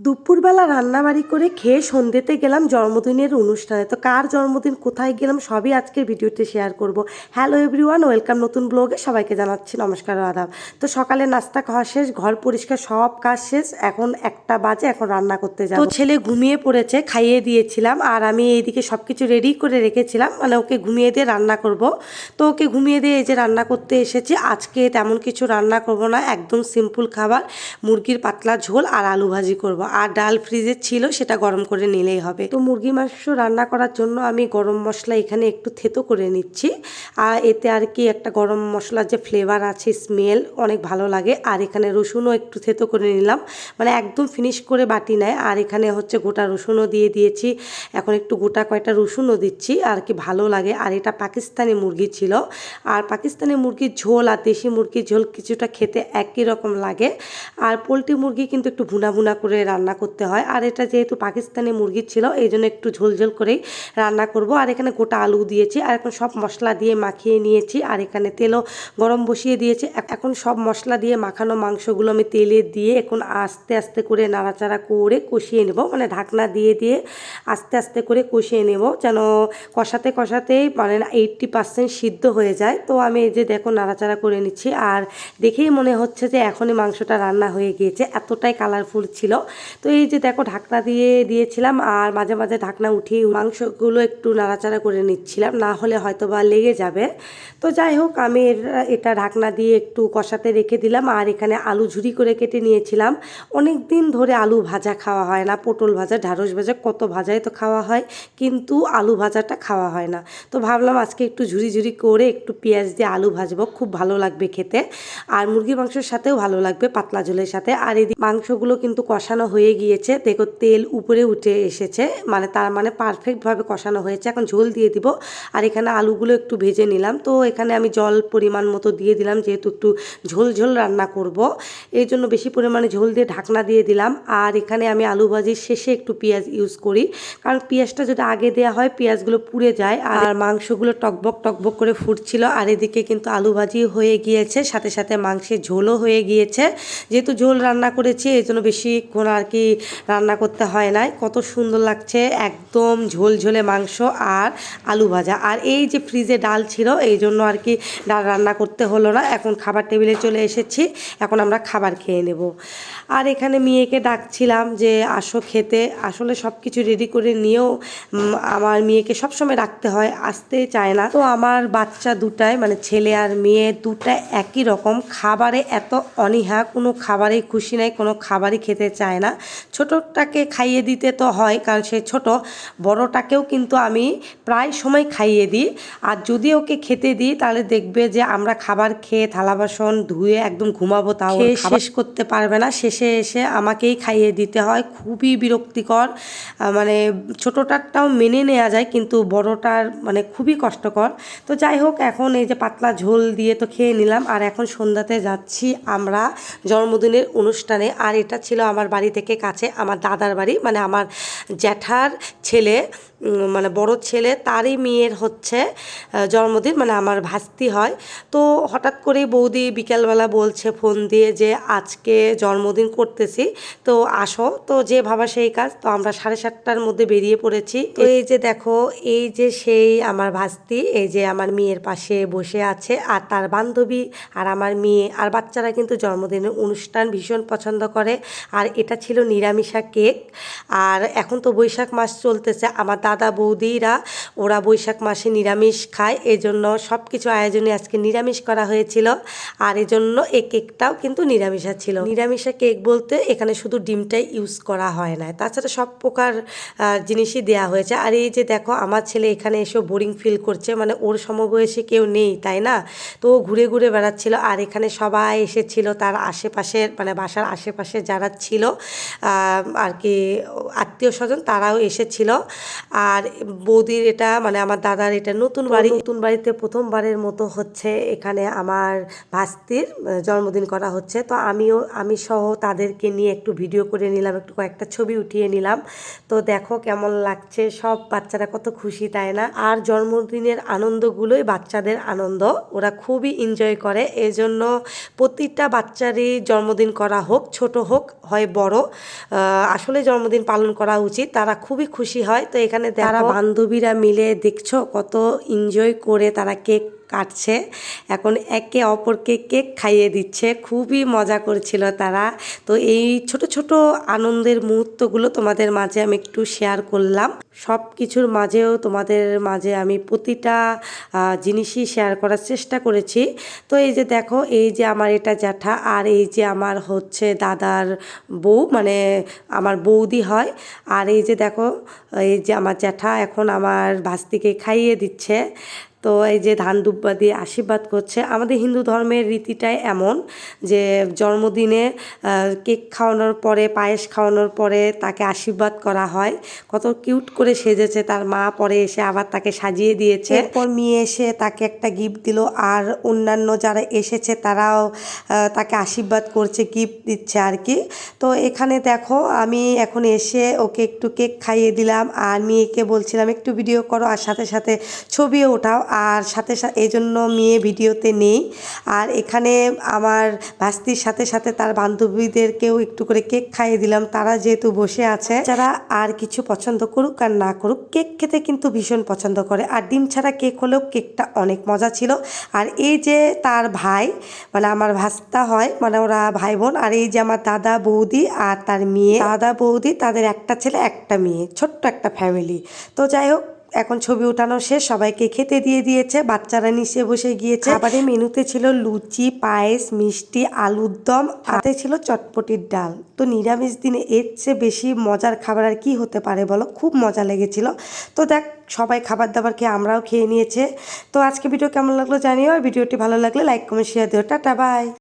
দুপুরবেলা রান্নাবাড়ি করে খেয়ে সন্ধ্যেতে গেলাম জন্মদিনের অনুষ্ঠানে। তো কার জন্মদিন, কোথায় গেলাম, সবই আজকের ভিডিওতে শেয়ার করব। হ্যালো এভরিওয়ান, ওয়েলকাম নতুন ব্লগে। সবাইকে জানাচ্ছি নমস্কার ও আদাব। তো সকালে নাস্তা খাওয়া শেষ, ঘর পরিষ্কার সব কাজ শেষ, এখন 1টা বাজে, এখন রান্না করতে যাব। তো ছেলে ঘুমিয়ে পড়েছে, খাইয়ে দিয়েছিলাম আর আমি এইদিকে সব কিছু রেডি করে রেখেছিলাম, মানে ওকে ঘুমিয়ে দিয়ে রান্না করব। তো ওকে ঘুমিয়ে দিয়ে এই যে রান্না করতে এসেছি। আজকে তেমন কিছু রান্না করব না, একদম সিম্পল খাবার, মুরগির পাতলা ঝোল আর আলু ভাজি করব। আর ডাল ফ্রিজে ছিল, সেটা গরম করে নিলেই হবে। তো মুরগি মাংস রান্না করার জন্য আমি গরম মশলা এখানে একটু থেতো করে নিচ্ছি। আর এতে আর কি একটা গরম মশলার যে ফ্লেভার আছে, স্মেল অনেক ভালো লাগে। আর এখানে রসুনও একটু থেতো করে নিলাম, মানে একদম ফিনিশ করে বাটি নেয়। আর এখানে হচ্ছে গোটা রসুনও দিয়ে দিয়েছি, এখন একটু গোটা কয়টা রসুনও দিচ্ছি আর কি ভালো লাগে। আর এটা পাকিস্তানি মুরগি ছিল, আর পাকিস্তানি মুরগির ঝোল আর দেশি মুরগির ঝোল কিছুটা খেতে একই রকম লাগে। আর পোলট্রি মুরগি কিন্তু একটু ভুনা ভুনা করে রান্না করতে হয়, আর এটা যেহেতু পাকিস্তানি মুরগি ছিল এই জন্য একটু ঝোল ঝোল করেই রান্না করব। আর এখানে গোটা আলু দিয়েছি, আর এখন সব মশলা দিয়ে মাখিয়ে নিয়েছি। আর এখানে তেলও গরম বসিয়ে দিয়েছি। এখন সব মশলা দিয়ে মাখানো মাংসগুলো আমি তেলে দিয়ে এখন আস্তে আস্তে করে নাড়াচাড়া করে কষিয়ে নেব, মানে ঢাকনা দিয়ে দিয়ে আস্তে আস্তে করে কষিয়ে নেব, যেন কষাতে কষাতেই মানে 80% সিদ্ধ হয়ে যায়। তো আমি এই যে দেখো নাড়াচাড়া করে নিচ্ছি, আর দেখেই মনে হচ্ছে যে এখনই মাংসটা রান্না হয়ে গিয়েছে, এতটাই কালারফুল ছিল। তো এই যে দেখো ঢাকনা দিয়ে দিয়েছিলাম, আর মাঝে মাঝে ঢাকনা উঠিয়ে মাংসগুলো একটু নাড়াচাড়া করে নিচ্ছিলাম, না হলে হয়তো বা লেগে যাবে। তো যাই হোক, আমি এটা ঢাকনা দিয়ে একটু কষাতে রেখে দিলাম। আর এখানে আলু ঝুরি করে কেটে নিয়েছিলাম। অনেক দিন ধরে আলু ভাজা খাওয়া হয় না, পটল ভাজা, ঢ্যাঁড়স ভাজা, কত ভাজাই তো খাওয়া হয়, কিন্তু আলু ভাজাটা খাওয়া হয় না। তো ভাবলাম আজকে একটু ঝুরি ঝুরি করে একটু পেঁয়াজ দিয়ে আলু ভাজবো, খুব ভালো লাগবে খেতে। আর মুরগি মাংসের সাথেও ভালো লাগবে পাতলা ঝোলের সাথে। আর এই মাংসগুলো কিন্তু কষানো হয়ে গিয়েছে, দেখো তেল উপরে উঠে এসেছে, মানে তার মানে পারফেক্টভাবে কষানো হয়েছে। এখন ঝোল দিয়ে দিব। আর এখানে আলুগুলো একটু ভেজে নিলাম। তো এখানে আমি জল পরিমাণ মতো দিয়ে দিলাম, যেহেতু একটু ঝোল ঝোল রান্না করব, এই জন্য বেশি পরিমাণে ঝোল দিয়ে ঢাকনা দিয়ে দিলাম। আর এখানে আমি আলু ভাজির শেষে একটু পেঁয়াজ ইউজ করি, কারণ পেঁয়াজটা যদি আগে দেওয়া হয় পেঁয়াজগুলো পুড়ে যায়। আর মাংসগুলো টকবক টকবক করে ফুটছিল, আর এদিকে কিন্তু আলু ভাজি হয়ে গিয়েছে, সাথে সাথে মাংসের ঝোলও হয়ে গিয়েছে। যেহেতু ঝোল রান্না করেছি এই জন্য বেশিক্ষণ আর কি রান্না করতে হয় না। কত সুন্দর লাগছে, একদম ঝোল ঝোলে মাংস আর আলু ভাজা। আর এই যে ফ্রিজে ডাল ছিল এই জন্য আর কি ডাল রান্না করতে হলো না। এখন খাবার টেবিলে চলে এসেছি, এখন আমরা খাবার খেয়ে নেব। আর এখানে মেয়েকে ডাকছিলাম যে আসো খেতে, আসলে সব কিছু রেডি করে নিয়েও আমার মেয়েকে সবসময় রাখতে হয়, আসতেই চায় না। তো আমার বাচ্চা দুটাই, মানে ছেলে আর মেয়ে দুটাই একই রকম, খাবারে এত অনীহা, কোনো খাবারেই খুশি নাই, কোনো খাবারই খেতে চায় না। ছোটোটাকে খাইয়ে দিতে তো হয়, কারণ সে ছোট, বড়টাকেও কিন্তু আমি প্রায় সময় খাইয়ে দিই। আর যদি ওকে খেতে দিই তাহলে দেখবে যে আমরা খাবার খেয়ে থালা বাসন ধুয়ে একদম ঘুমাবো, তাও শেষ করতে পারবে না, শেষে এসে আমাকেই খাইয়ে দিতে হয়, খুবই বিরক্তিকর। মানে ছোটোটারটাও মেনে নেওয়া যায়, কিন্তু বড়টার মানে খুবই কষ্টকর। তো যাই হোক, এখন এই যে পাতলা ঝোল দিয়ে তো খেয়ে নিলাম। আর এখন সন্ধ্যাতে যাচ্ছি আমরা জন্মদিনের অনুষ্ঠানে। আর এটা ছিল আমার বাড়ি থেকে কাছে, আমার দাদার বাড়ি, মানে আমার জ্যাঠার ছেলে, মানে বড় ছেলে, তারই মেয়ের হচ্ছে জন্মদিন, মানে আমার ভাস্তি হয়। তো হঠাৎ করেই বৌদি বিকালবেলা বলছে ফোন দিয়ে যে আজকে জন্মদিন করতেছি, তো আসো। তো যে ভাবা সেই কাজ, তো আমরা 7:30টার মধ্যে বেরিয়ে পড়েছি। তো এই যে দেখো, এই যে সেই আমার ভাস্তি, এই যে আমার মেয়ের পাশে বসে আছে, আর তার বান্ধবী আর আমার মেয়ে আর বাচ্চারা কিন্তু জন্মদিনের অনুষ্ঠান ভীষণ পছন্দ করে। আর এটা ছিল নিরামিষা কেক। আর এখন তো বৈশাখ মাস চলতেছে, আমার দাদা বৌদিরা ওরা বৈশাখ মাসে নিরামিষ খায়, এজন্য সব কিছু আয়োজনে আজকে নিরামিষ করা হয়েছিল। আর এজন্য এই কেকটাও কিন্তু নিরামিষা ছিল। নিরামিষা কেক বলতে এখানে শুধু ডিমটাই ইউজ করা হয় না, তাছাড়া সব প্রকার জিনিসই দেওয়া হয়েছে। আর এই যে দেখো, আমার ছেলে এখানে এসে বোরিং ফিল করছে, মানে ওর সমবয়সী কেউ নেই তাই না, তো ও ঘুরে ঘুরে বেড়াচ্ছিল। আর এখানে সবাই এসেছিল তার আশেপাশের, মানে বাসার আশেপাশে যারা ছিল আর কি আত্মীয় স্বজন, তারাও এসেছিল। আর বৌদির এটা, মানে আমার দাদার এটা নতুন বাড়ি, নতুন বাড়িতে প্রথমবারের মতো হচ্ছে এখানে আমার ভাস্তির জন্মদিন করা হচ্ছে। তো আমি সহ তাদেরকে নিয়ে একটু ভিডিও করে নিলাম, একটু কয়েকটা ছবি উঠিয়ে নিলাম। তো দেখো কেমন লাগছে, সব বাচ্চারা কত খুশি তাই না। আর জন্মদিনের আনন্দগুলোই বাচ্চাদের আনন্দ, ওরা খুবই এনজয় করে। এজন্য প্রতিটা বাচ্চারই জন্মদিন করা হোক, ছোট হোক হয় বড়, আসলে জন্মদিন পালন করা উচিত, তারা খুবই খুশি হয়। তো এখানে তারা বান্ধবীরা মিলে দেখছো কত এনজয় করে তারা কেক কাটছে, এখন একে অপরকে কেক খাইয়ে দিচ্ছে, খুবই মজা করছিল তারা। তো এই ছোট ছোট আনন্দের মুহূর্তগুলো তোমাদের মাঝে আমি একটু শেয়ার করলাম। সব কিছুর মাঝেও তোমাদের মাঝে আমি প্রতিটা জিনিসই শেয়ার করার চেষ্টা করেছি। তো এই যে দেখো, এই যে আমার এটা জ্যাঠা, আর এই যে আমার হচ্ছে দাদার বউ, মানে আমার বৌদি হয়। আর এই যে দেখো, এই যে আমার জ্যাঠা এখন আমার ভাস্তিকে খাইয়ে দিচ্ছে। তো এই যে ধান দুব্বা দিয়ে আশীর্বাদ করছে। আমাদের হিন্দু ধর্মের রীতিটাই এমন যে জন্মদিনে কেক খাওয়ানোর পরে, পায়েস খাওয়ানোর পরে তাকে আশীর্বাদ করা হয়। কত কিউট করে সেজেছে তার মা, পরে এসে আবার তাকে সাজিয়ে দিয়েছে। এরপর মেয়ে এসে তাকে একটা গিফট দিল, আর অন্যান্য যারা এসেছে তারাও তাকে আশীর্বাদ করছে, গিফট দিচ্ছে আর কি। তো এখানে দেখো, আমি এখন এসে ওকে একটু কেক খাইয়ে দিলাম, আর মেয়েকে বলছিলাম একটু ভিডিও করো, আর সাথে সাথে ছবিও ওঠাও, আর সাথে সাথে এই জন্য মেয়ে ভিডিওতে নেই। আর এখানে আমার ভাস্তির সাথে সাথে তার বান্ধবীদেরকেও একটু করে কেক খাইয়ে দিলাম, তারা যেহেতু বসে আছে। যারা আর কিছু পছন্দ করুক আর না করুক, কেক খেতে কিন্তু ভীষণ পছন্দ করে। আর ডিম ছাড়া কেক হলেও কেকটা অনেক মজা ছিল। আর এই যে তার ভাই, মানে আমার ভাস্তা হয়, মানে ওরা ভাই বোন। আর এই যে আমার দাদা বৌদি আর তার মেয়ে, দাদা বৌদি তাদের একটা ছেলে একটা মেয়ে, ছোট্ট একটা ফ্যামিলি। তো যাই হোক, এখন ছবি উঠানো শেষ, সবাইকে খেতে দিয়ে দিয়েছে, বাচ্চারা নিচে বসে গিয়েছে। খাবারের মেনুতে ছিল লুচি, পায়েস, মিষ্টি, আলুর দম, হাতে ছিল চটপটির ডাল। তো নিরামিষ দিনে এর চেয়ে বেশি মজার খাবার আর কি হতে পারে বলো, খুব মজা লেগেছিল। তো দেখ, সবাই খাবার দাবার খেয়ে আমরাও খেয়ে নিয়েছে। তো আজকে ভিডিও কেমন লাগলো জানিও, আর ভিডিওটি ভালো লাগলে লাইক কমেন্ট শেয়ার দিও। Tata, by.